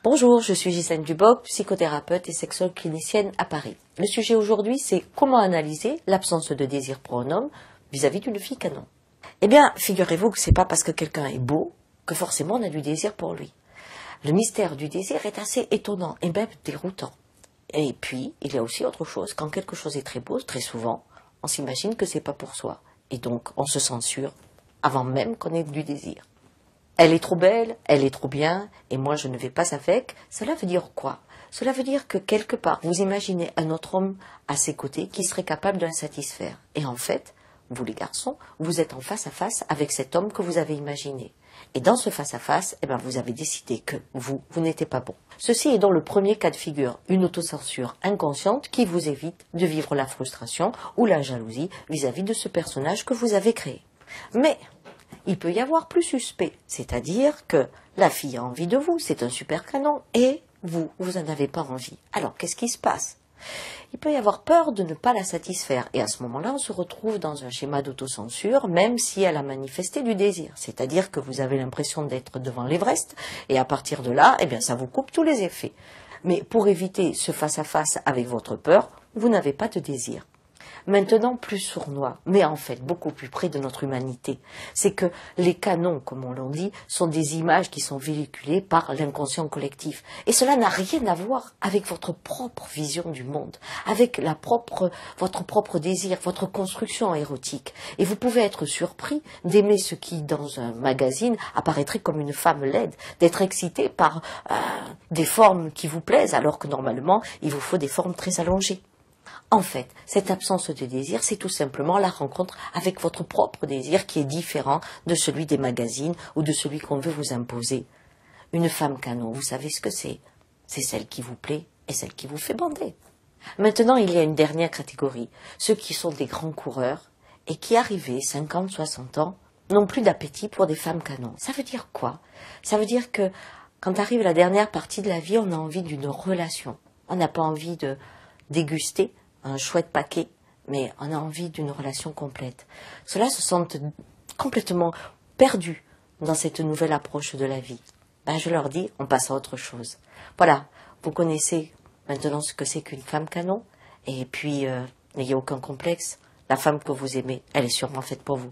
Bonjour, je suis Gisèle Duboc, psychothérapeute et sexologue clinicienne à Paris. Le sujet aujourd'hui, c'est comment analyser l'absence de désir pour un homme vis-à-vis d'une fille canon. Eh bien, figurez-vous que c'est pas parce que quelqu'un est beau que forcément on a du désir pour lui. Le mystère du désir est assez étonnant et même déroutant. Et puis, il y a aussi autre chose. Quand quelque chose est très beau, très souvent, on s'imagine que c'est pas pour soi. Et donc, on se censure avant même qu'on ait du désir. Elle est trop belle, elle est trop bien, et moi je ne vais pas avec. Cela veut dire quoi? Cela veut dire que quelque part, vous imaginez un autre homme à ses côtés qui serait capable de la satisfaire. Et en fait, vous les garçons, vous êtes en face à face avec cet homme que vous avez imaginé. Et dans ce face à face, vous avez décidé que vous n'étiez pas bon. Ceci est dans le premier cas de figure, une autocensure inconsciente qui vous évite de vivre la frustration ou la jalousie vis-à-vis de ce personnage que vous avez créé. Mais il peut y avoir plus suspect, c'est-à-dire que la fille a envie de vous, c'est un super canon, et vous n'en avez pas envie. Alors, qu'est-ce qui se passe? Il peut y avoir peur de ne pas la satisfaire, et à ce moment-là, on se retrouve dans un schéma d'autocensure, même si elle a manifesté du désir. C'est-à-dire que vous avez l'impression d'être devant l'Everest, et à partir de là, ça vous coupe tous les effets. Mais pour éviter ce face-à-face avec votre peur, vous n'avez pas de désir. Maintenant plus sournois, mais en fait beaucoup plus près de notre humanité. C'est que les canons, comme on l'en dit, sont des images qui sont véhiculées par l'inconscient collectif. Et cela n'a rien à voir avec votre propre vision du monde, avec votre propre désir, votre construction érotique. Et vous pouvez être surpris d'aimer ce qui, dans un magazine, apparaîtrait comme une femme laide, d'être excité par des formes qui vous plaisent, alors que normalement, il vous faut des formes très allongées. En fait, cette absence de désir, c'est tout simplement la rencontre avec votre propre désir qui est différent de celui des magazines ou de celui qu'on veut vous imposer. Une femme canon, vous savez ce que c'est? C'est celle qui vous plaît et celle qui vous fait bander. Maintenant, il y a une dernière catégorie, ceux qui sont des grands coureurs et qui, arrivés 50, 60 ans, n'ont plus d'appétit pour des femmes canons. Ça veut dire quoi? Ça veut dire que quand arrive la dernière partie de la vie, on a envie d'une relation. On n'a pas envie de déguster un chouette paquet, mais on a envie d'une relation complète. Ceux-là se sentent complètement perdus dans cette nouvelle approche de la vie. Je leur dis, on passe à autre chose. Voilà, vous connaissez maintenant ce que c'est qu'une femme canon, et puis n'ayez aucun complexe, la femme que vous aimez, elle est sûrement faite pour vous.